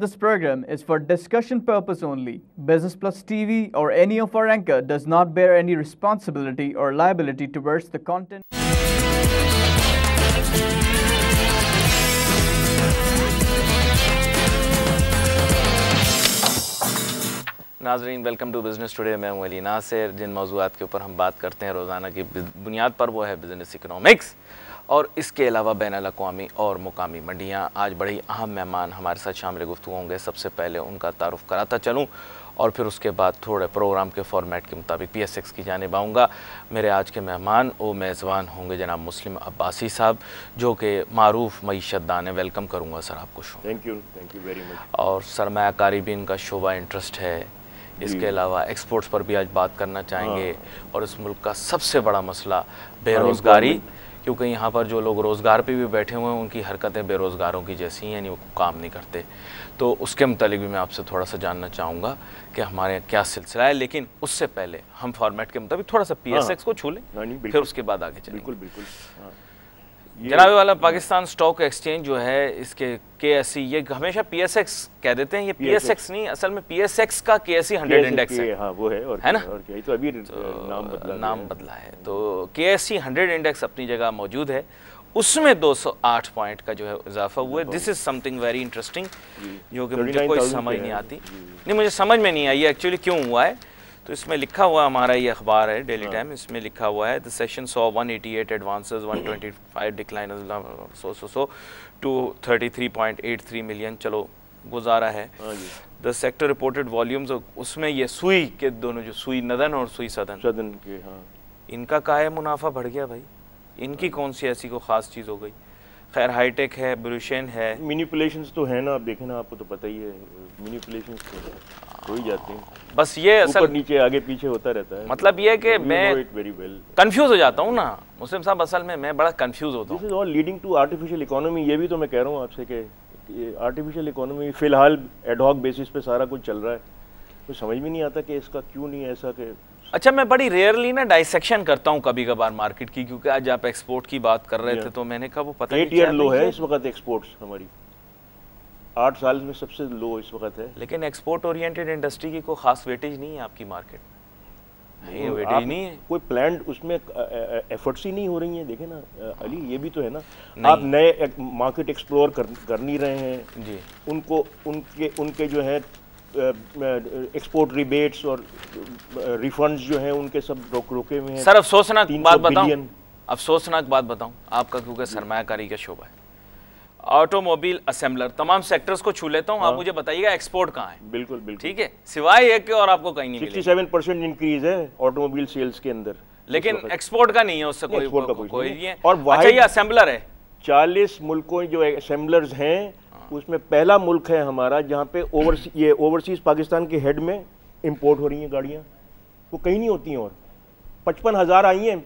This program is for discussion purpose only. Business Plus TV or any of our anchor does not bear any responsibility or liability towards the content. नाजरीन, welcome to business today. मैं हूं अली नासिर। जिन मौज़ूआत के ऊपर हम बात करते हैं रोज़ाना की बुनियाद पर वो है बिज़नेस इकनॉमिक्स और इसके अलावा बैनुल अक़वामी और मुकामी मंडियाँ। आज बड़ी अहम मेहमान हमारे साथ शामिल गुफ्तगू होंगे। सबसे पहले उनका तारुफ़ कराता चलूँ और फिर उसके बाद थोड़े प्रोग्राम के फॉर्मेट के मुताबिक PSX की जानिब आऊँगा। मेरे आज के मेहमान वो मेज़बान होंगे जनाब मुस्लिम अब्बासी साहब, जो कि मारूफ़ मईशत दान है। वेलकम करूँगा सर आपको show. Thank you very much. और सरमायाकारी भी इनका शोबा इंटरेस्ट है। इसके अलावा एक्सपोर्ट्स पर भी आज बात करना चाहेंगे। और इस मुल्क का सबसे बड़ा मसला बेरोज़गारी, क्योंकि यहाँ पर जो लोग रोज़गार पे भी बैठे हुए हैं उनकी हरकतें बेरोज़गारों की जैसी हैं, यानी वो काम नहीं करते। तो उसके मुतालिक भी मैं आपसे थोड़ा सा जानना चाहूँगा कि हमारे यहाँ क्या सिलसिला है। लेकिन उससे पहले हम फॉर्मेट के मुताबिक थोड़ा सा PSX को छू लें, फिर उसके बाद आगे चलें। बिल्कुल बिल्कुल। जनाब वाला पाकिस्तान स्टॉक एक्सचेंज जो है, इसके KSE, ये हमेशा PSX कह देते हैं, ये PSX नहीं, असल में PSX का KSE 100 इंडेक्स है। हाँ वो है, और है ना, और क्या, तो अभी नाम बदला है। तो KSE 100 इंडेक्स अपनी जगह मौजूद है, उसमें 208 पॉइंट का जो है इजाफा हुआ है। This is something very interesting, जो कि मुझे कोई समझ नहीं आती। नहीं, मुझे समझ में नहीं आई एक्चुअली क्यों हुआ है। तो इसमें लिखा हुआ, हमारा ये अखबार है डेली टाइम, इसमें लिखा हुआ है the session saw 188 advances, 125 decline to 33.83 million. चलो गुजारा है। द सेक्टर रिपोर्टेड वॉल्यूम्स, उसमें ये सुई के दोनों, जो सुई नदन और सुई सदन के, हाँ, इनका काहे मुनाफा बढ़ गया भाई? इनकी कौन सी ऐसी को ख़ास चीज़ हो गई? खैर, हाईटेक है, ब्रूशेन है, मैनिपुलेशंस तो है ना, आप देखें ना, आपको तो पता ही है, मैनिपुलेशंस हो ही जाते हैं। बस ये असल नीचे आगे पीछे होता रहता है। मतलब ये है कि मैं कंफ्यूज हो जाता हूँ ना मुस्लिम साहब, असल में मैं बड़ा कंफ्यूज होता हूँ। This is all leading to artificial economy. ये भी तो मैं कह रहा हूँ आपसे कि आर्टिफिशियल इकोनॉमी फिलहाल एडहॉक बेसिस पे सारा कुछ चल रहा है, तो समझ में नहीं आता कि इसका क्यों नहीं ऐसा कि। अच्छा, मैं बड़ी रेयरली ना डाइसेक्शन करता हूँ कभी कभार मार्केट की, क्योंकि आज आप एक्सपोर्ट की बात कर रहे थे तो मैंने कहा वो पता नहीं 8 ईयर लो है इस वक्त एक्सपोर्ट्स हमारी, 8 साल में सबसे लो इस वक्त है। लेकिन एक्सपोर्ट ओरिएंटेड इंडस्ट्री की कोई खास वेटेज नहीं है आपकी मार्केट में, वेटेज नहीं है, कोई प्लान उसमें एफर्ट्स ही नहीं हो रही हैं। देखें ना अली, ये भी तो है ना, आप नए मार्केट एक्सप्लोर कर नहीं रहे हैं जी। उनको उनके जो है एक्सपोर्ट रिबेट्स और रिफंड्स जो हैं उनके सब रोके हुए हैं। सर अफसोसनाक बात बताऊं आपका, क्योंकि सरमायाकारी का शोबा है, ऑटोमोबाइल असेंबलर, तमाम सेक्टर्स को छू लेता हूं। आप मुझे बताइएगा एक्सपोर्ट कहाँ है? बिल्कुल बिल्कुल, ठीक है, सिवाय एक के और आपको कहीं नहीं मिलेगा। 67% इंक्रीज है ऑटोमोबाइल सेल्स के अंदर, लेकिन एक्सपोर्ट का नहीं है, उससे कोई नहीं है। और अच्छा, ये असेंबलर है। 40 मुल्कों जो असेंबलर्स हैं उसमें पहला मुल्क है हमारा जहाँ पे ओवरसीज पाकिस्तान के हेड में इंपोर्ट हो रही हैं गाड़ियाँ, वो कहीं नहीं होती हैं। और 55,000 आई हैं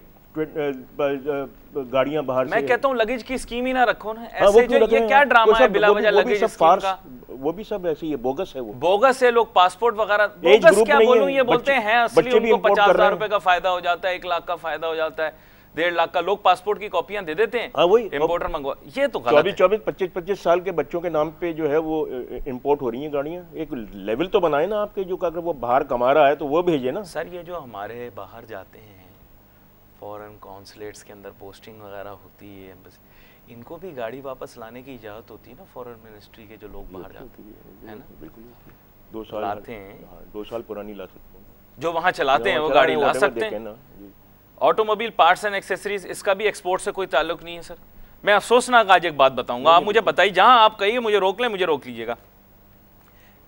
गाड़ियाँ बाहर से। मैं कहता हूँ लगेज की स्कीम ही ना रखो ना, ऐसे जो ये क्या ड्रामा है बिला वजह लगेज स्कीम का? वो भी सब ऐसे ही है, बोगस है, वो बोगस है। लोग पासपोर्ट वगैरह, बोगस क्या बोलूं, ये बोलते हैं असली, उनको 50,000 रुपए का फायदा हो जाता है, 1 लाख का फायदा हो जाता है, 1.5 लाख का। लोग पासपोर्ट की कॉपियां दे देते हैं, इंपोर्टर मंगवा। ये तो गलत है। 24-25 साल के बच्चों के नाम पे जो है वो इंपोर्ट हो रही हैं गाड़ियां। एक लेवल तो बनाए ना आपके, जो अगर वो बाहर कमा रहा है तो वो भेजे ना। सर, ये जो हमारे बाहर जाते हैं फॉरेन कॉन्सुलेट्स के अंदर पोस्टिंग वगैरह होती है, बस इनको भी गाड़ी वापस लाने की इजाजत होती है ना फॉरेन मिनिस्ट्री के, जो लोग बाहर जाते हैं ना। बिल्कुल 2 साल लाते हैं, 2 साल पुरानी ला सकते हैं, जो वहाँ चलाते हैं वो गाड़ी ला सकते हैं। ऑटोमोबाइल पार्ट्स एंड एक्सेसरीज, इसका भी एक्सपोर्ट से कोई ताल्लुक नहीं है सर। मैं अफसोसनाक आज एक बात बताऊंगा, आप मुझे बताइए, जहां आप कहिए मुझे रोक लें, मुझे रोक लीजिएगा।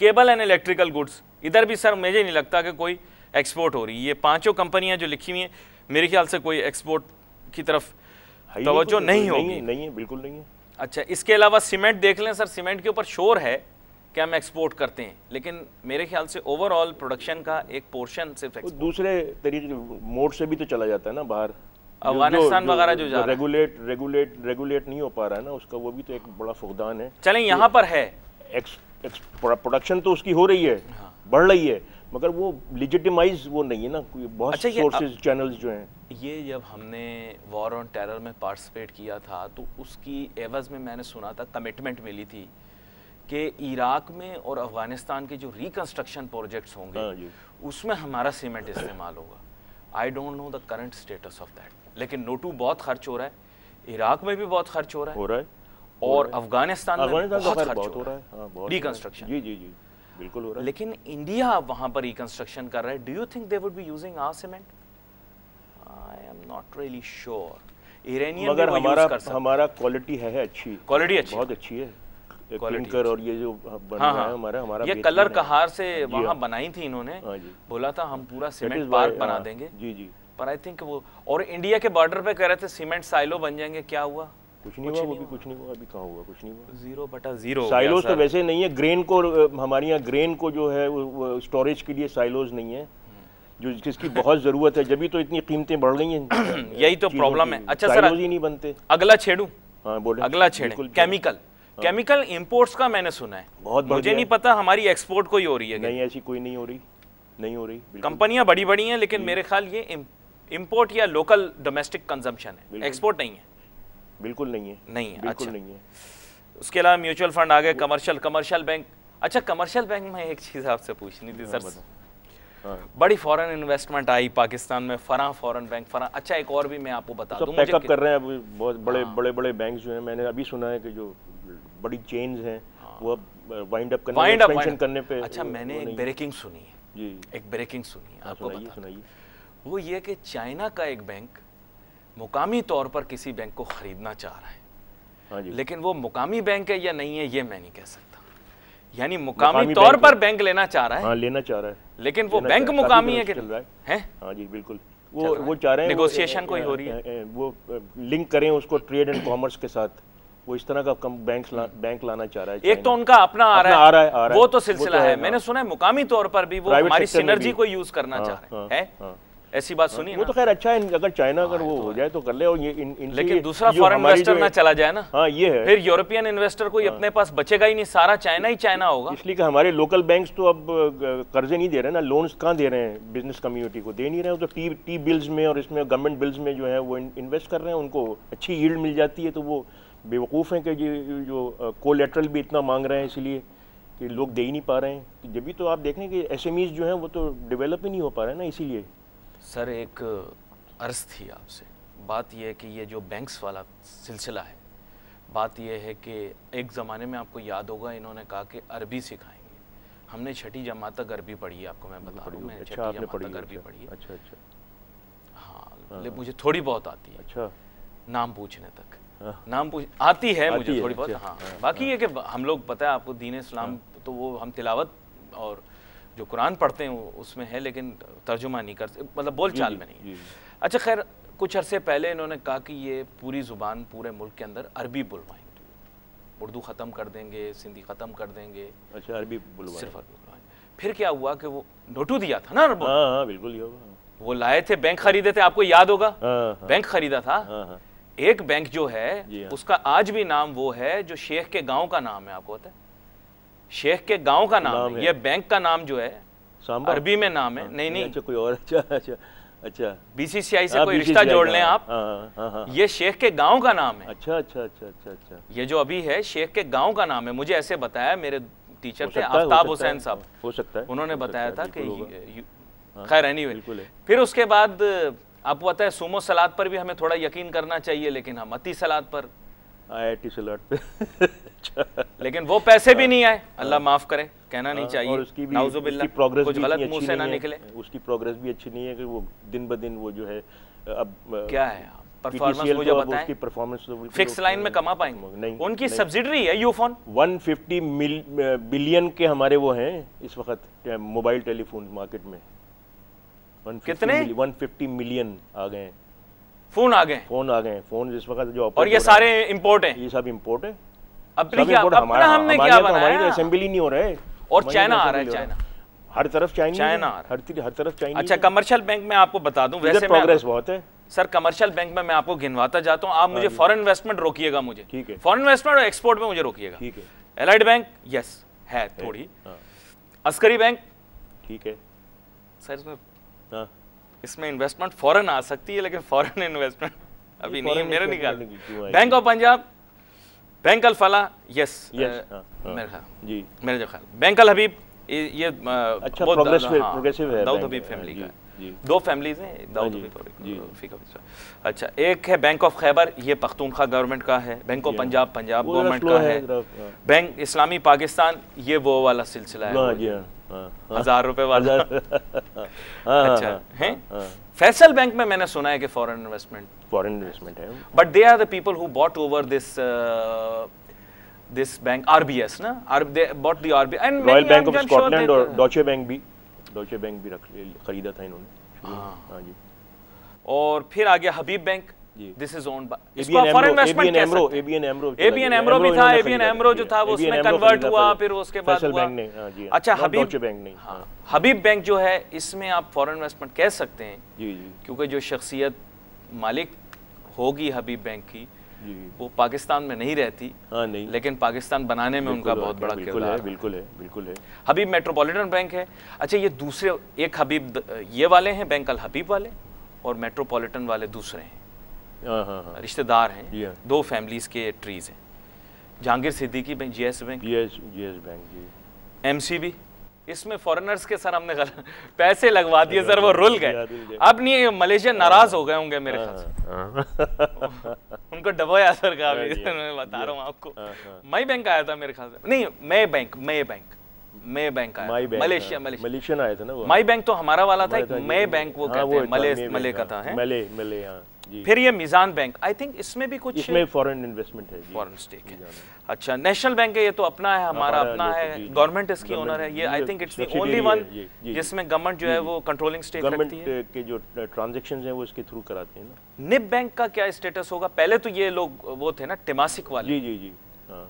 केबल एंड इलेक्ट्रिकल गुड्स, इधर भी सर मुझे नहीं लगता कि कोई एक्सपोर्ट हो रही है। ये 5 कंपनियां जो लिखी हुई हैं, मेरे ख्याल से कोई एक्सपोर्ट की तरफ तवज्जो नहीं होगी। नहीं है, बिल्कुल नहीं है। अच्छा, इसके अलावा सीमेंट देख लें सर, सीमेंट के ऊपर शोर है कि हम एक्सपोर्ट करते हैं, लेकिन मेरे ख्याल से ओवरऑल प्रोडक्शन का एक पोर्शन सिर्फ दूसरे तरीके मोड से भी तो चला जाता है ना बाहर, अफगानिस्तान वगैरह जो जा रेगुलेट नहीं हो पा रहा है ना उसका, वो भी तो एक बड़ा फुकदान है। चलें, यहाँ पर है प्रोडक्शन तो उसकी हो रही है, बढ़ रही है, मगर वो लेजिटिमाइज वो नहीं है ना, बहुत सोर्सेज चैनल्स जो हैं। ये जब हमने वॉर ऑन टेरर में पार्टिसिपेट किया था तो उसकी एवज में मैंने सुना था, कमिटमेंट मिली थी कि इराक में और अफगानिस्तान के जो रिकंस्ट्रक्शन प्रोजेक्ट्स होंगे उसमें हमारा सीमेंट इस्तेमाल होगा। I don't know the current status of that, लेकिन नोटू बहुत खर्च हो रहा है, इराक में भी बहुत खर्च हो रहा है और अफगानिस्तान में बहुत खर्च हो रहा है रिकंस्ट्रक्शन। जी जी जी बिल्कुल हो रहा है। लेकिन इंडिया वहां पर रिकंस्ट्रक्शन कर रहा है। Do you think they would be using our cement? I am not really sure. Iranian मगर हमारा क्वालिटी है अच्छी, क्वालिटी अच्छी, बहुत अच्छी है। क्लिंकर और ये जो बन रहा है हमारा ये कलर कहार से वहां बनाई थी इन्होंने, बोला था हम पूरा सीमेंट पार्क बना देंगे। जी जी। पर आई थिंक वो और इंडिया के बॉर्डर पे कह रहे थे सीमेंट साइलो बन जाएंगे, क्या हुआ? कुछ नहीं हुआ, वो भी कुछ नहीं हुआ, अभी कहाँ हुआ, कुछ नहीं हुआ। 0/0 साइलोज तो वैसे नहीं है, ग्रेन को हमारे यहाँ ग्रेन को जो है स्टोरेज के लिए साइलोज नहीं है, जो जिसकी बहुत जरूरत है, जब भी तो इतनी कीमतें बढ़ गई हैं। यही तो प्रॉब्लम है। अच्छा सर, साइलोज ही नहीं बनते। अगला छेड़ू? हाँ बोले। अगला छेड़े केमिकल इंपोर्ट्स का मैंने सुना है, बहुत मुझे नहीं पता हमारी एक्सपोर्ट कोई हो रही है। नहीं, ऐसी कोई नहीं हो रही। कंपनियां बड़ी बड़ी हैं, लेकिन मेरे ख्याल ये इंपोर्ट या लोकल डोमेस्टिक कंजम्पशन है, एक्सपोर्ट नहीं है। बिल्कुल नहीं है, बिल्कुल अच्छा। नहीं है। उसके अलावा म्यूचुअल फंड आ गए, कमर्शियल बैंक। अच्छा, कमर्शियल बैंक में एक चीज आपसे पूछनी थी सर। बड़ी फॉरेन इन्वेस्टमेंट आई पाकिस्तान में, फॉरेन बैंक। अच्छा, एक और भी मैं आपको बता दूं, पैकअप कर रहे हैं बहुत बड़े बैंक जो हैं। मैंने अभी सुना है कि जो बड़ी चेन्स हैं वो वाइंड अप करने पे। अच्छा, मैंने एक ब्रेकिंग सुनी है जी, एक ब्रेकिंग सुनी है, आपको सुनाइए। वो ये कि चाइना का एक बैंक मुकामी तौर पर किसी बैंक को खरीदना चाह रहा है। हाँ जी। लेकिन वो मुकामी बैंक है या नहीं है ये मैं नहीं कह सकता। यानी मुकामी तौर पर बैंक लेना चाह रहा है। हाँ, लेना चाह रहा है, लेकिन वो बैंक मुकामी है कि है? हाँ जी बिल्कुल। वो चाह रहे हैं, नेगोशिएशन कोई हो रही है, वो लिंक करें उसको ट्रेड एंड कॉमर्स के साथ। वो इस तरह का बैंक लाना चाह रहा है। एक तो उनका अपना आ रहा है, वो तो सिलसिला है। मैंने सुना है मुकामी तौर पर भी वो हमारी सिनर्जी को यूज करना चाह रहे हैं। ऐसी बात सुनी वो तो खैर अच्छा है, अगर चाइना अगर वो हो जाए तो कर ले। और ये लेकिन दूसरा फॉरेन इन्वेस्टर ना चला जाए ना। हाँ, ये है। फिर यूरोपियन इन्वेस्टर कोई अपने पास बचेगा ही नहीं, सारा चाइना ही चाइना होगा। इसलिए कि हमारे लोकल बैंक्स तो अब कर्जे नहीं दे रहे ना, लोन्स कहाँ दे रहे हैं, बिजनेस कम्युनिटी को दे नहीं रहे हैं। तो टी बिल्स में और इसमें गवर्नमेंट बिल्स में जो है वो इन्वेस्ट कर रहे हैं, उनको अच्छी यील्ड मिल जाती है। तो वो बेवकूफ़ हैं कि जो कोलेटरल भी इतना मांग रहे हैं, इसलिए कि लोग दे ही नहीं पा रहे हैं। जब भी तो आप देखें कि SMEs जो हैं वो तो डेवलप ही नहीं हो पा रहे हैं ना, इसीलिए। सर, एक अर्ज़ थी आपसे। बात यह है कि ये जो बैंक्स वाला सिलसिला है, बात यह है कि एक ज़माने में आपको याद होगा इन्होंने कहा कि अरबी सिखाएंगे। हमने 6ठी जमात तक अरबी पढ़ी है, आपको मैं बता रहा हूँ, मैं 6ठी जमात तक अरबी पढ़ी है। अच्छा। हाँ, मुझे थोड़ी बहुत आती है। अच्छा। नाम पूछने तक नाम पूछ आती है मुझे थोड़ी बहुत। हाँ, बाकी ये कि हम लोग, पता है आपको, दीन इस्लाम तो वो हम तिलावत और जो कुरान पढ़ते हैं उसमें है, लेकिन तर्जुमा नहीं कर, मतलब बोल चाल में नहीं। अच्छा, खैर कुछ अरसे पहले इन्होंने कहा कि ये पूरी ज़ुबान पूरे मुल्क के अंदर अरबी बुलवाएंगे, उर्दू ख़त्म कर देंगे, सिंधी ख़त्म कर देंगे। अच्छा, अरबी बुलवाएंगे, सिर्फ अरबी बुलवाएंगे। फिर क्या हुआ कि वो नोटू दिया था ना, हाँ बिल्कुल, वो लाए थे, बैंक खरीदे थे, आपको याद होगा। बैंक खरीदा था। एक बैंक जो है उसका आज भी नाम वो है जो शेख के गाँव का नाम है, आपको पता है? शेख के गांव का नाम है। ये बैंक का नाम जो है अरबी में नाम है। नहीं। अच्छा, कोई और। अच्छा। BCCI से कोई रिश्ता जोड़ लें आप। ये शेख के गांव का नाम है। अच्छा। ये जो अभी है शेख के गांव का नाम है। मुझे ऐसे बताया मेरे टीचर थे आफ्ताब हुसैन साहब, हो सकता है, उन्होंने बताया था कि खैर एनीवे। फिर उसके बाद आपको पता है सुमो सलाद पर भी हमें थोड़ा यकीन करना चाहिए, लेकिन हम अती सलाद पर, IIT सलाद पे लेकिन वो पैसे भी नहीं आए, अल्लाह माफ करे, कहना नहीं चाहिए। और उसकी प्रोग्रेस कुछ गलत मुंह से ना निकले। उसकी प्रोग्रेस भी अच्छी नहीं है कि वो दिन ब दिन वो जो है अब क्या है परफॉर्मेंस, मुझे बताएं। उसकी परफॉर्मेंस फिक्स लाइन में कमा पाएंगे नहीं, उनकी सब्सिडरी है यूफोन। 150 बिलियन के हमारे वो हैं इस वक्त मोबाइल टेलीफोन मार्केट में। कितने? 150 मिलियन आ गए फोन आ गए। फोन इस वक्त जो, और ये सारे इंपोर्ट हैं। ये सब इंपोर्ट है। अपना हमने क्या बनाया? तो असेंबली नहीं हो रहा है। और चाइना आ रहा है, चाइना हर तरफ, चाइना हर तरफ चाइना। अच्छा, कमर्शियल बैंक में आपको बता दूं, वैसे प्रोग्रेस बहुत है सर। कमर्शियल बैंक में मैं आपको गिनवाता जाता हूं, आप मुझे फॉरेन इन्वेस्टमेंट रोकिएगा, मुझे ठीक है, फॉरेन इन्वेस्टमेंट और एक्सपोर्ट में मुझे रोकिएगा। ठीक है। एलाइड बैंक यस है थोड़ी, अस्करी बैंक ठीक है सर, इसमें इन्वेस्टमेंट फॉरेन आ सकती है, लेकिन फॉरेन इन्वेस्टमेंट अभी नहीं है मेरे निकाल। Bank of Punjab bank Al Falah, yes मेरे ख्याल जी, मेरे जो ख्याल बैंक अल हबीब ये अच्छा प्रोग्रेसिव है, दाऊद हबीब फैमिली का, दो फैमिलीज हैं, दाऊद हबीब। अच्छा, एक है बैंक ऑफ खैबर, ये पख्तूनख्वा गवर्नमेंट का है। Bank of Punjab, Punjab government का है। बैंक इस्लामी पाकिस्तान, ये वो वाला सिलसिला है, 1000 रुपए वाला। अच्छा है। फैसल बैंक में मैंने सुना है कि फॉरेन इन्वेस्टमेंट है, but they are the people who bought over this bank, RBS ना, they bought the RBS and Royal Bank of Scotland और डॉचे बैंक भी खरीदा था इन्होंने। हाँ जी। और फिर आ गया Habib bank, this is owned by, इसका फॉरेन इन्वेस्टमेंट ABN AMRO भी था, ABN AMRO जो था वो उसमें कन्वर्ट हुआ, फिर उसके बाद हुआ। अच्छा, हबीब बैंक जो है, इसमें आप फॉरेन इन्वेस्टमेंट कह सकते हैं क्योंकि जो शख्सियत मालिक होगी हबीब बैंक की वो पाकिस्तान में नहीं रहती, नहीं, लेकिन पाकिस्तान बनाने में उनका बहुत बड़ा किरदार है। बिल्कुल है। हबीब मेट्रोपॉलिटन बैंक है। अच्छा, ये दूसरे एक हबीब ये वाले हैं, बैंक अल हबीब वाले, और मेट्रोपॉलिटन वाले दूसरे हैं, रिश्तेदार हैं, दो फैमिलीज के ट्रीज हैं। Jahangir Siddiqui bank, GS bank, MCB, इसमें फॉरेनर्स के सर हमने पैसे लगवा दिए सर, वो रुल गए। अब नहीं, मलेशिया नाराज हो गए होंगे मेरे ख्याल से, उनको डबोया सर का, मैं बता रहा हूँ आपको। मई बैंक आया था मेरे ख्याल से, नहीं मई बैंक आया, मलेशियन आया था ना वो। मई बैंक तो हमारा वाला था, मई बैंक वो कहते हैं, मले का था। मले फिर ये मीजान बैंक, आई थिंक इसमें भी कुछ, इसमें फॉरेन इन्वेस्टमेंट है, फॉरेन स्टेक है। अच्छा, नेशनल बैंक है, ये तो अपना है, हमारा अपना है, गवर्नमेंट इसकी ओनर है। ये I think it's the only one जिसमें गवर्नमेंट जो है वो कंट्रोलिंग स्टेक रखती है। गवर्नमेंट के जो ट्रांजैक्शंस हैं वो इसके थ्रू कराते हैं ना। निब बैंक का क्या स्टेटस होगा? पहले तो ये लोग वो थे ना टेमासिक वाले, जी।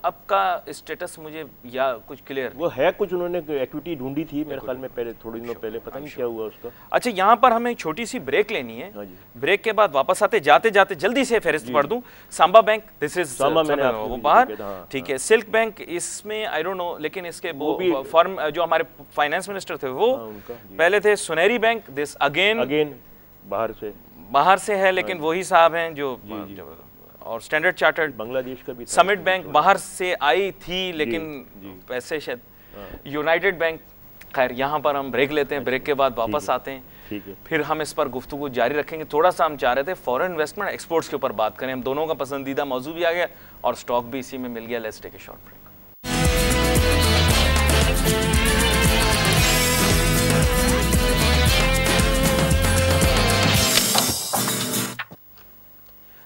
अब का स्टेटस मुझे या कुछ क्लियर, वो है कुछ, उन्होंने एक्विटी ढूंढी थी मेरे ख्याल में पहले, थोड़ी दिनों पहले, पता नहीं क्या हुआ उसका। अच्छा, यहाँ पर हमें एक छोटी सी ब्रेक लेनी है, ब्रेक के बाद वापस आते जाते जल्दी से फहरिस्त पढ़ दूं। सांबा बैंक, दिस इज वो बाहर, ठीक है। सिल्क बैंक, इसमें आई डोंट नो, लेकिन इसके वो फॉर्म जो हमारे फाइनेंस मिनिस्टर थे वो पहले थे। सुनहरी बैंक, दिस अगेन बाहर से है, लेकिन वही साहब हैं जो, और स्टैंडर्ड चार्टर्ड बांग्लादेश का भी। समिट बैंक बाहर से आई थी, लेकिन पैसे शायद। यूनाइटेड बैंक, खैर यहाँ पर हम ब्रेक लेते हैं, ब्रेक के बाद वापस आते हैं, फिर हम इस पर गुफ्तगू जारी रखेंगे। थोड़ा सा हम चाह रहे थे फॉरेन इन्वेस्टमेंट एक्सपोर्ट्स के ऊपर बात करें, हम दोनों का पसंदीदा मौजू भी आ गया और स्टॉक भी इसी में मिल गया। Let's take a short break.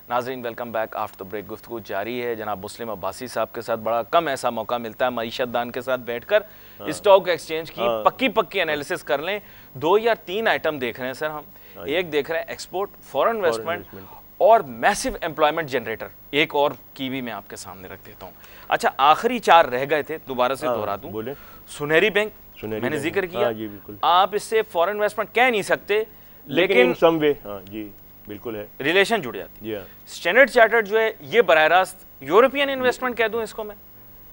नाज़रीन, वेलकम बैक आफ्टर ब्रेक। गुफ्तगू जारी है जनाब मुस्लिम अब्बासी साहब के साथ। बड़ा कम ऐसा मौका मिलता है मईशत दान के साथ बैठकर स्टॉक एक्सचेंज की पक्की एनालिसिस कर लें। 2 या 3 आइटम देख रहे हैं सर हम, एक देख रहे हैं एक्सपोर्ट, फॉरेन इन्वेस्टमेंट और मैसिव एम्प्लॉयमेंट जनरेटर। एक और की भी मैं आपके सामने रख देता हूँ। अच्छा, आखिरी 4 रह गए थे, दोबारा से दोहरा दूं। सुनहरी बैंक मैंने जिक्र किया, आप इससे फॉरेन इन्वेस्टमेंट कह नहीं सकते, लेकिन सम वे जी बिल्कुल है, रिलेशन जुड़ जाती है। स्टैंडर्ड चार्टर्ड जो है ये बराह रास्त यूरोपियन इन्वेस्टमेंट कह दूं इसको मैं,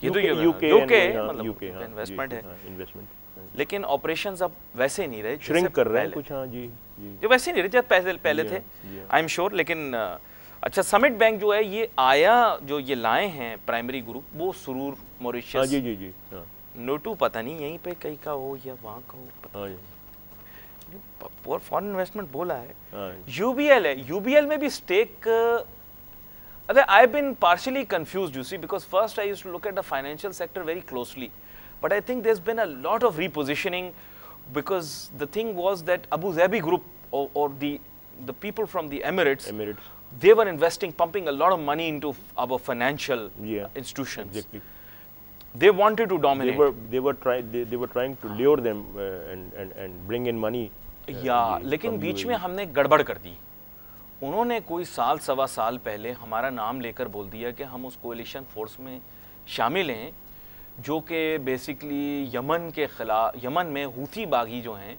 ये तो यूके मतलब इन्वेस्टमेंट है, लेकिन ऑपरेशंस अब वैसे नहीं रहे, श्रिंक कर रहे हैं कुछ। हाँ जी, जो वैसे नहीं रहे जैसे पहले थे, आई एम श्योर। लेकिन अच्छा, समिट बैंक जो है ये आया, जो ये लाए हैं प्राइमरी ग्रुप, वो सुरूर मॉरिशस, जी नोटू पता नहीं यहीं पे कहीं का हो या वहाँ का हो, पता और फॉरेन इन्वेस्टमेंट बोला है। यूबीएल है, यूबीएल में भी स्टेक, अरे I have been partially confused you see, because first I used to look at the financial sector very closely, but I think there has been a lot of repositioning, because the thing was that Abu Dhabi Group or the people from the Emirates, they were investing, pumping a lot of money into our financial institutions. Exactly. They wanted to dominate. They were trying to lure them and bring in money. लेकिन बीच में हमने गड़बड़ कर दी। उन्होंने कोई सवा साल पहले हमारा नाम लेकर बोल दिया कि हम उस कोalition फोर्स में शामिल हैं, जो कि बेसिकली यमन के खिलाफ, यमन में हूथी बागी जो हैं,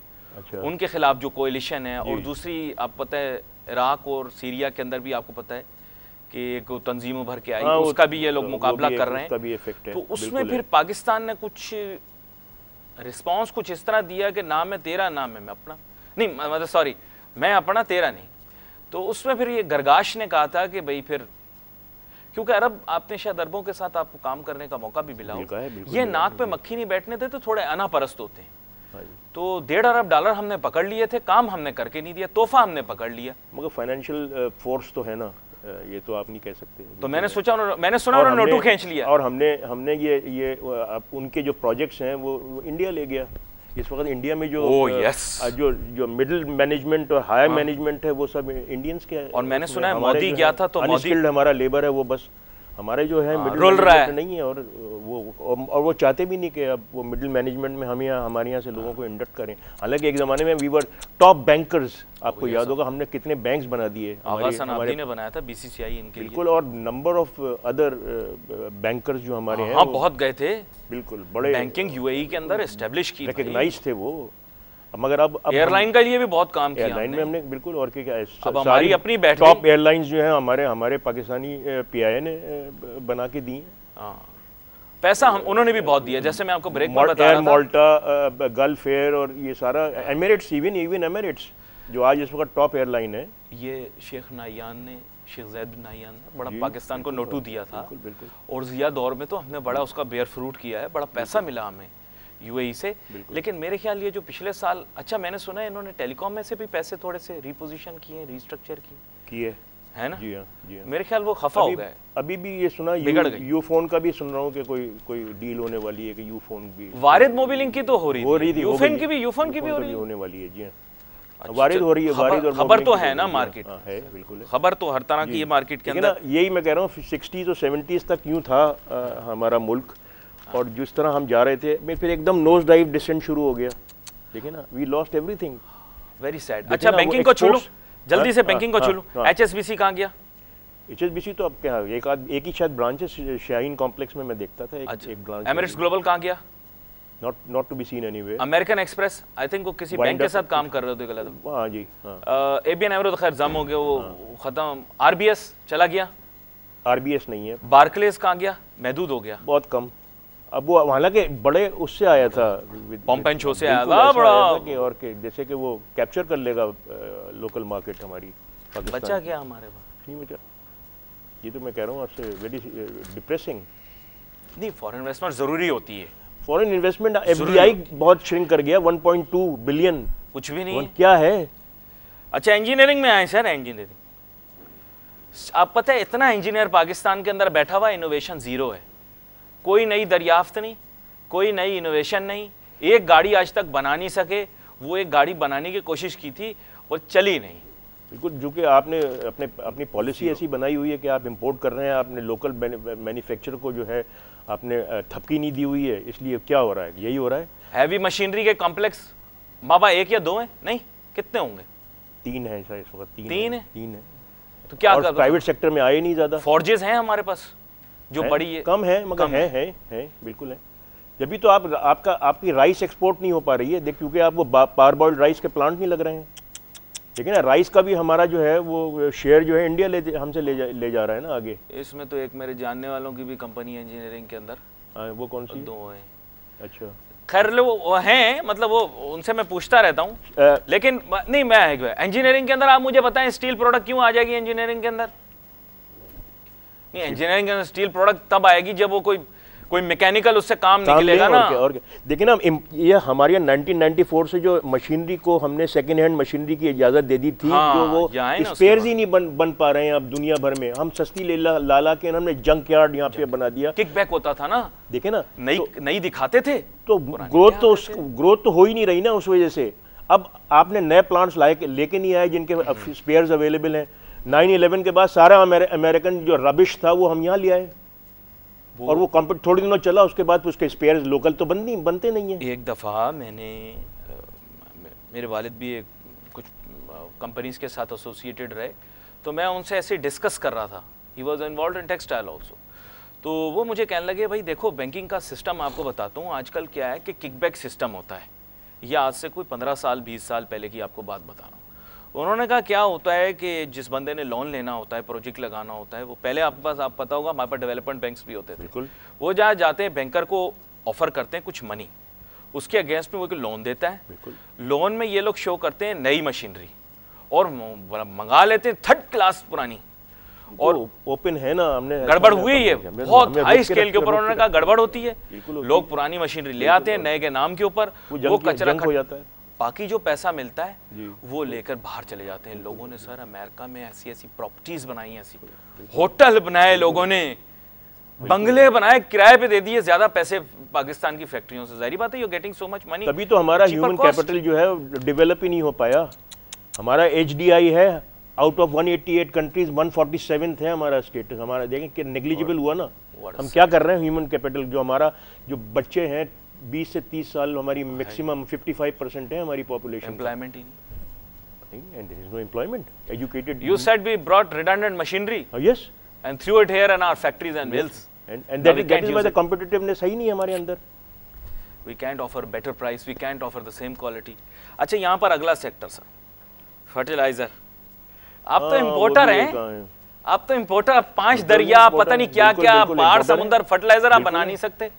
उनके खिलाफ जो कोalition है, और दूसरी आप पता है इराक और सीरिया के अंदर भी आपको पता है कि एक तंजीम भर के आई, उसका भी ये लोग मुकाबला कर रहे हैं। तो उसमें फिर पाकिस्तान ने कुछ रिस्पॉन्स कुछ इस तरह दिया कि नाम है तेरा, नाम है मैं अपना नहीं, मतलब सॉरी मैं अपना तेरा नहीं। तो उसमें फिर ये गरगाश ने कहा था कि भाई फिर क्योंकि अरब आपने शायद अरबों के साथ आपको काम करने का मौका भी मिला हो, ये नाक पे मक्खी नहीं बैठने देते, तो थोड़े अनापरस्त होते हैं। तो $1.5 अरब हमने पकड़ लिए थे, काम हमने करके नहीं दिया, तोहफा हमने पकड़ लिया। मगर फाइनेंशियल फोर्स तो है ना, ये तो आप नहीं कह सकते। तो मैंने सुना उन्होंने नोटू खींच लिया, और हमने ये उनके जो प्रोजेक्ट्स हैं वो इंडिया ले गया। इस वक्त इंडिया में जो मिडिल मैनेजमेंट और हायर मैनेजमेंट है वो सब इंडियंस के। और मैंने सुना है मोदी गया था तो मोदी हमारा लेबर है वो बस हमारे जो है मिडिल रोल रहा है नहीं है, और वो चाहते भी नहीं कि अब वो मिडिल मैनेजमेंट में हमारे यहाँ से लोगों को इंडक्ट करें। हालांकि एक ज़माने में वी वर टॉप बैंकर्स, आपको याद होगा हमने कितने बैंक्स बना दिए, हमारे ने बनाया था BCCI इनके बिल्कुल, और नंबर ऑफ अदर बैंकर्स जो हमारे हैं बहुत गए थे, बिल्कुल बड़े बैंकिंग UAE के अंदर एस्टेब्लिश की, रिकॉग्नाइज थे वो। मगर अब एयरलाइन के लिए भी बहुत काम किया एयरलाइन में हमने बिल्कुल, और क्या है, अब हमारी अपनी बैठ टॉप एयरलाइंस जो है हमारे पाकिस्तानी PIA ने बना के दी हैं। पैसा उन्होंने भी बहुत दिया, जैसे मैं आपको ब्रेक में बता रहा था, माल्टा, गल्फ एयर और ये सारा, एमिरेट्स, इवन एमिरेट्स जो आज इस वक्त टॉप एयरलाइन है। ये शेख नायान ने, शेख ज़ैद नायान ने बड़ा पाकिस्तान को नोटू दिया था, बिल्कुल। और ज़िया दौर में तो हमने बड़ा उसका बेयर फ्रूट किया है, बड़ा पैसा मिला हमें UAE से। लेकिन मेरे ख्याल ये जो पिछले साल, अच्छा मैंने सुना है इन्होंने टेलीकॉम में से भी पैसे थोड़े से रिपोजिशन किए, रिस्ट्रक्चर किए, है ना? जी हाँ, जी हाँ। मेरे ख्याल वो खफा हो गए। अभी भी ये सुना, यूफोन का भी सुन रहा हूँ कि कोई डील होने वाली है कि यूफोन भी, वारिद मोबिलिंग की तो हो रही थी, यूफोन की भी होने वाली है। जी हाँ, वारिद हो रही है, वारिद और खबर तो है ना मार्केट है, बिल्कुल खबर तो हर तरह की है मार्केट के अंदर। यही मैं कह रहा हूँ 60s और 70s तक यूँ था हमारा मुल्क, और जिस तरह हम जा रहे थे मैं फिर एकदम नोज डाइव डिसेंट शुरू हो गया, देखिए ना, we lost everything, very sad. अच्छा बैंकिंग को छोड़ो, जल्दी से बैंकिंग को छोड़ो, HSBC कहाँ गया? HSBC तो अब क्या, एक ही शायद ब्रांच है शाहीन कॉम्प्लेक्स में, मैं देखता था एक ब्रांच। एमिरेट्स ग्लोबल कहाँ गया? Not to be seen anywhere. American Express I think वो किसी बैंक के साथ काम कर रहे थे, गलत? हाँ जी, ABN एमरो तो खैर जम हो गया, वो खत्म। RBS चला गया? RBS नहीं है। बार्कलेस कहाँ गया? महदूद हो गया, बहुत कम। अब वो हालांकि बड़े उससे आया था, पॉम्पेंशो से आया था बड़ा, कि और के जैसे कि वो कैप्चर कर लेगा लोकल मार्केट हमारी। बचा क्या हमारे पास? नहीं बचा, ये तो मैं कह रहा हूँ आपसे, वेरी डिप्रेसिंग। नहीं, फॉरेन इन्वेस्टमेंट जरूरी होती है। फॉरेन इन्वेस्टमेंट FDI बहुत श्रिंक कर गया, 1.2 बिलियन, कुछ भी नहीं क्या है। अच्छा इंजीनियरिंग में आए सर, इंजीनियरिंग आप पता है इतना इंजीनियर पाकिस्तान के अंदर बैठा हुआ, इनोवेशन जीरो है, कोई नई दरियाफ्त नहीं, कोई नई इनोवेशन नहीं, एक गाड़ी आज तक बना नहीं सके। वो एक गाड़ी बनाने की कोशिश की थी, वो चली नहीं। बिल्कुल, जो कि आपने अपनी पॉलिसी ऐसी बनाई हुई है कि आप इंपोर्ट कर रहे हैं, आपने लोकल मैन्युफैक्चरर को जो है आपने थपकी नहीं दी हुई है, इसलिए क्या हो रहा है, यही हो रहा है। हैवी मशीनरी के कॉम्प्लेक्स बाबा 1 या 2 हैं? नहीं, कितने होंगे? 3 है सर, इस वक्त 3 है। तो क्या कर, प्राइवेट सेक्टर में आए नहीं ज़्यादा। फोर्जेस हैं हमारे पास जो बड़ी है, कम है, मगर है बिल्कुल है। जब भी तो आपकी राइस एक्सपोर्ट नहीं हो पा रही है, देख, क्योंकि आप वो पार बॉइल्ड राइस के प्लांट नहीं लग रहे हैं। लेकिन ना राइस का भी हमारा जो है वो शेयर जो है इंडिया हमसे ले जा रहा है ना आगे। इसमें तो एक मेरे जानने वालों की भी कंपनी है इंजीनियरिंग के अंदर। वो कौन सी? 2 हैं। अच्छा, खैर वो हैं, मतलब वो उनसे मैं पूछता रहता हूँ, लेकिन नहीं, मैं इंजीनियरिंग के अंदर आप मुझे बताएं स्टील प्रोडक्ट क्यों आ जाएगी इंजीनियरिंग के अंदर? नहीं, इंजीनियरिंग के अंदर स्टील प्रोडक्ट तब आएगी जब वो कोई मैकेनिकल उससे काम निकलेगा ना। और देखिए ना, ये हमारे 1994 से जो मशीनरी को हमने सेकेंड हैंड मशीनरी की इजाजत दे दी थी, जो वो स्पेयर्स ही नहीं बन पा रहे हैं अब दुनिया भर में। हम सस्ती ला के हमने जंक यार्ड यहाँ पे बना दिया। किकबैक होता था ना, देखे ना, नई दिखाते थे, तो ग्रोथ तो हो ही नहीं रही ना उस वजह से। अब आपने नए प्लांट्स लेके नहीं आए जिनके स्पेयर्स अवेलेबल हैं। 9/11 के बाद सारा अमेरिकन जो रबिश था वो हम यहाँ ले आए, और वो कंपनी थोड़ी दिनों चला, उसके बाद उसके स्पेयर्स लोकल तो बनते नहीं है। एक दफ़ा मेरे वालिद भी कुछ कंपनीज के साथ एसोसिएटेड रहे, तो मैं उनसे ऐसे डिस्कस कर रहा था, he was involve in textile also. तो वो मुझे कहने लगे, भाई देखो बैंकिंग का सिस्टम आपको बताता हूँ आजकल क्या है कि किकबैक सिस्टम होता है। ये आज से कोई 15 साल 20 साल पहले की आपको बात बता रहा हूँ। उन्होंने कहा क्या होता है कि जिस बंदे ने लोन लेना होता है, प्रोजेक्ट लगाना होता है, वो पहले आपके पास, आप पता होगा हमारे पास डेवलपमेंट बैंक्स भी होते थे। बिल्कुल, वो जहाँ जाते हैं बैंकर को ऑफर करते हैं कुछ मनी, उसके अगेंस्ट में वो लोन देता है। बिल्कुल, लोन में ये लोग शो करते हैं नई मशीनरी और मंगा लेते हैं 3rd क्लास पुरानी, और ओपन है ना, हमने गड़बड़ हुई है बहुत हाई स्केल के ऊपर, उन्होंने कहा गड़बड़ होती है, लोग पुरानी मशीनरी ले आते हैं नए के नाम के ऊपर, वो कचरा हो जाता है, बाकी जो पैसा मिलता है वो लेकर बाहर चले जाते हैं। लोगों ने सर अमेरिका में ऐसी ऐसी प्रॉपर्टीज बनाई, ऐसी होटल बनाए, लोगों ने बंगले बनाए, किराए पे दे दिए, ज्यादा पैसे पाकिस्तान की फैक्ट्रियों से। जाहिर बात है, you are getting so much money. तभी तो हमारा ह्यूमन कैपिटल जो है डेवलप ही नहीं हो पाया। हमारा HDI है आउट ऑफ 188 कंट्रीज 147th है हमारा स्टेटस। हमारा देखें कि नेग्लिजिबल हुआ ना। हम क्या कर रहे हैं ह्यूमन कैपिटल, जो हमारा जो बच्चे हैं 20 से 30 साल, हमारी मैक्सिमम 55% है हमारी पॉपुलेशन। एम्प्लॉयमेंट ही नहीं, and there is no employment. Educated. You said we brought redundant machinery. Yes. And threw it here in our factories and mills. And that is why the competitiveness है ही नहीं हमारे अंदर। We can't offer better price. We can't offer the same quality. अच्छा, यहाँ पर अगला sector sir, fertiliser. आप तो इम्पोर्टर हैं, आप तो इम्पोर्टर, 5 दरिया पता नहीं क्या क्या, पहाड़ समुद्र, फर्टिलाइजर आप बना नहीं सकते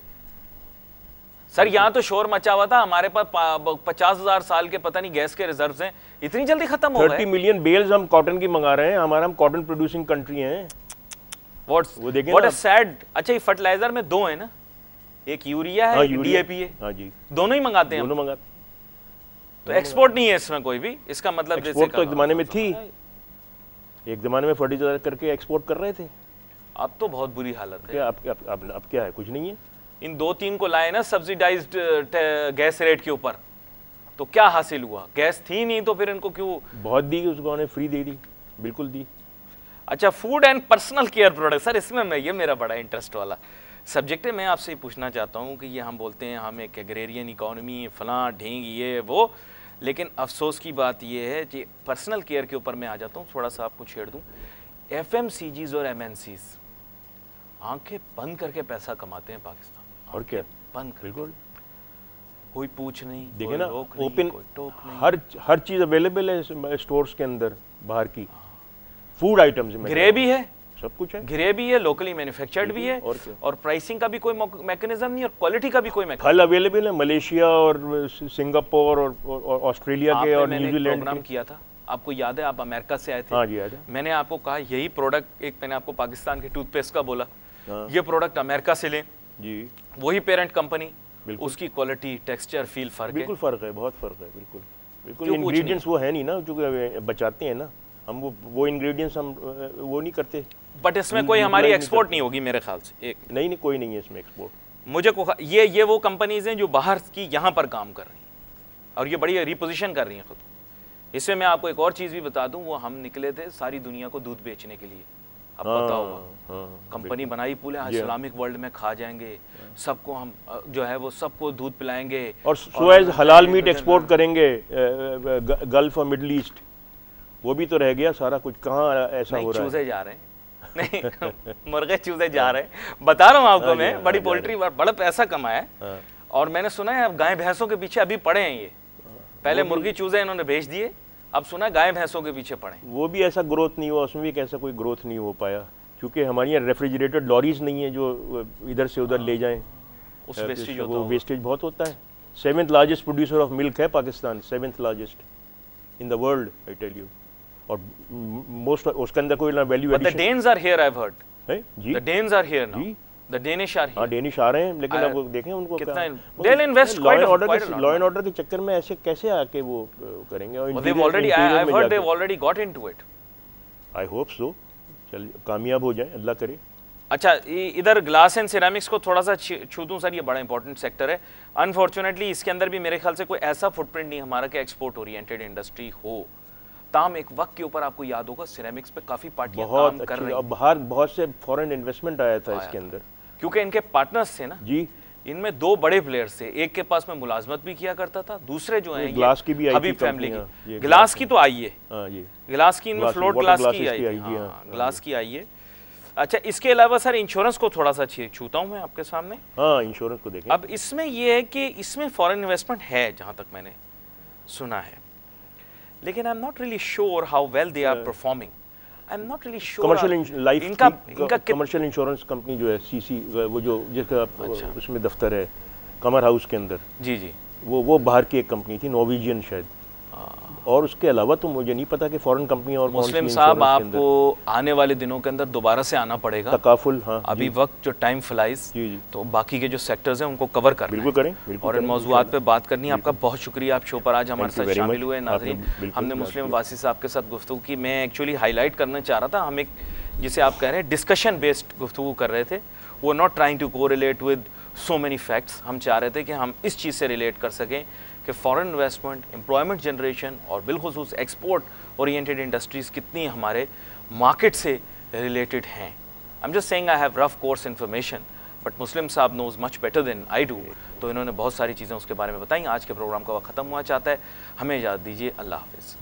सर। यहाँ तो शोर मचा हुआ था, हमारे पास 50,000 साल के पता नहीं गैस के रिजर्व्स हैं, इतनी जल्दी खत्म हो गए। 30 मिलियन बेल्स हम कॉटन की मंगा रहे हैं, हमारा हम कॉटन प्रोड्यूसिंग कंट्री हैं। What a sad। अच्छा, ये फर्टिलाइजर में 2 है ना, एक यूरिया है, DAP है। हाँ जी, दोनों ही मंगाते हैं, दोनों मंगाते। तो एक्सपोर्ट नहीं है इसमें कोई भी, इसका मतलब एक्सपोर्ट तो एक जमाने में थी, एक जमाने में फर्टिलाइजर करके एक्सपोर्ट कर रहे थे। अब तो बहुत बुरी हालत है। अब क्या है, कुछ नहीं है। इन 2-3 को लाए ना सब्सिडाइज्ड गैस रेट के ऊपर, तो क्या हासिल हुआ? गैस थी नहीं तो फिर इनको क्यों बहुत दी, उसको उन्हें फ्री दे दी, बिल्कुल दी। अच्छा, food and personal care product sir, इसमें ये मेरा बड़ा इंटरेस्ट वाला सब्जेक्ट है। मैं आपसे पूछना चाहता हूँ कि ये हम बोलते हैं हम एक एग्रेरियन इकोनॉमी, फलां ढींग ये वो, लेकिन अफसोस की बात ये है कि पर्सनल केयर के ऊपर मैं आ जाता हूँ, थोड़ा सा आपको छेड़ दूँ। FMCGs और MNCs आंखें बंद करके पैसा कमाते हैं पाकिस्तान, और क्या, बंद बिल्कुल, कोई पूछ नहीं, देखे ना, ओपन नहीं, हर चीज अवेलेबल है स्टोर्स के अंदर, बाहर की फूड आइटम्स में ग्रेवी है, सब कुछ है, ग्रेवी है, लोकली मैन्युफैक्चर्ड भी है, और प्राइसिंग का भी कोई मैकेनिज्म नहीं, और क्वालिटी का भी कोई मैकेनिज्म। फल अवेलेबल है मलेशिया और सिंगापुर और ऑस्ट्रेलिया के और न्यूजीलैंड। प्रोग्राम किया था, आपको याद है, आप अमेरिका से आए थे। हाँ जी, याद है। मैंने आपको कहा यही प्रोडक्ट, एक मैंने आपको पाकिस्तान के टूथपेस्ट का बोला, ये प्रोडक्ट अमेरिका से लें जी, वही पेरेंट कंपनी, उसकी क्वालिटी, टेक्सचर, फील फर्क है, बिल्कुल फर्क है, बहुत फर्क है, बिल्कुल बिल्कुल। इंग्रेडिएंट्स वो है नहीं ना जो बचाते हैं ना, हम वो इंग्रेडिएंट्स हम वो नहीं करते। बट इसमें कोई हमारी एक्सपोर्ट नहीं होगी मेरे ख्याल से, एक नहीं, कोई नहीं है इसमें एक्सपोर्ट। मुझे ये वो कंपनीज हैं जो बाहर की यहाँ पर काम कर रही हैं, और ये बड़ी रिपोजिशन कर रही हैं खुद। इसमें मैं आपको एक और चीज़ भी बता दूं, वो हम निकले थे सारी दुनिया को दूध बेचने के लिए, अब पता होगा, कंपनी बनाई पूरे इस्लामिक वर्ल्ड में खा जाएंगे सबको, हम जो है वो सबको दूध पिलाएंगे, और सुएज हलाल मीट एक्सपोर्ट करेंगे गल्फ और मिडल ईस्ट, वो भी तो रह गया सारा कुछ। कहाँ ऐसा हो रहा है? चूजे जा रहे हैं नहीं मुर्गे चूजे जा रहे हैं, बता रहा हूँ आपको मैं, बड़ी पोल्ट्री बड़ा पैसा कमाया है, और मैंने सुना है अब गाय भैंसों के पीछे अभी पड़े हैं ये, पहले मुर्गी चूजे इन्होंने बेच दिए, अब सुना है गाय भैंसों के पीछे पड़े। वो भी ऐसा ग्रोथ नहीं हुआ, उसमें भी ऐसा कोई ग्रोथ नहीं हो पाया, क्योंकि हमारी यहाँ रेफ्रिजरेटेड लॉरीज नहीं है जो इधर से उधर ले जाएं, उस वेस्टेज होता वो वेस्टेज बहुत होता है। 7th largest producer of milk है Pakistan, 7th largest in the world, I tell you, और मोस्ट उसके अंदर कोई ना value addition. The Danes are here, I have heard ji, the Danes are here now, the Danish are here. हां, Danish आ रहे हैं, लेकिन अब देखें उनको कितना they will invest quite law and order के चक्कर में ऐसे कैसे आके वो करेंगे, और they already, I have heard they already got into it. I hope so, चल कामयाब हो जाए, अल्लाह करे। अच्छा, इधर ग्लास एंड सिरेमिक्स को थोड़ा सा छू दूं सर, ये बड़ा इंपॉर्टेंट सेक्टर है। अनफॉर्चुनेटली इसके अंदर भी मेरे ख्याल से कोई ऐसा फुटप्रिंट नहीं हमारा कि एक्सपोर्ट ओरिएंटेड इंडस्ट्री हो। ताम एक वक्त के ऊपर आपको याद होगा सिरेमिक्स पे काफी पार्टियां काम कर रही हैं, बाहर बहुत से फॉरेन इन्वेस्टमेंट आया था इसके अंदर, क्योंकि इनके पार्टनर्स थे ना जी, इनमें 2 बड़े प्लेयर्स थे, एक के पास में मुलाजमत भी किया करता था, दूसरे जो हैं ग्लास की भी आई थी फैमिली की, ग्लास की तो आई है, ग्लास की इनमें फ्लोट ग्लास की आई है, ग्लास की आई है। अच्छा, इसके अलावा सर इंश्योरेंस को थोड़ा सा छूता हूं मैं आपके सामने। हाँ, इंश्योरेंस को देखें। अब इसमें ये है कि इसमें फॉरेन इन्वेस्टमेंट है जहां तक मैंने सुना है, लेकिन I am not really sure how well they are performing, I am not really sure. Commercial life इनका कमर्शियल इंश्योरेंस कंपनी जो है CC, वो जो जिसका उसमें दफ्तर है कमर हाउस के अंदर, जी जी, वो बाहर की एक कंपनी थी, नॉर्वेजियन शायद, और उसके अलावा तो मुझे नहीं पता कि फॉरेन कंपनी और मुस्लिम साहब आपको आने वाले दिनों के अंदर दोबारा से आना पड़ेगा तकाफुल। हाँ, अभी वक्त जो टाइम फ्लाइज, तो बाकी के जो सेक्टर्स हैं उनको कवर करना बिल्कुल करें और इन मौजूआत पे बात करनी है। आपका बहुत शुक्रिया, आप शो पर आज हमारे साथ शामिल हुए। नाज़रीन, हमने मुस्लिम वासी साहब के साथ गुफ्तगू की। मैं एक्चुअली हाईलाइट करना चाह रहा था, हम एक जिसे आप कह रहे हैं डिस्कशन बेस्ड गुफ्तगू कर रहे थे, वो not trying to correlate with so many facts. हम चाह रहे थे कि हम इस चीज़ से रिलेट कर सकें कि फॉरेन इन्वेस्टमेंट, एम्प्लॉयमेंट जनरेशन और बिलखुसूस एक्सपोर्ट ओरिएंटेड इंडस्ट्रीज़ कितनी हमारे मार्केट से रिलेटेड हैं। I am just saying I have rough coarse information, but मुस्लिम साहब knows much better than I do. तो इन्होंने बहुत सारी चीज़ें उसके बारे में बताई। आज के प्रोग्राम का वक्त ख़त्म हुआ चाहता है, हमें इजाज़त दीजिए। अल्लाह हाफिज़।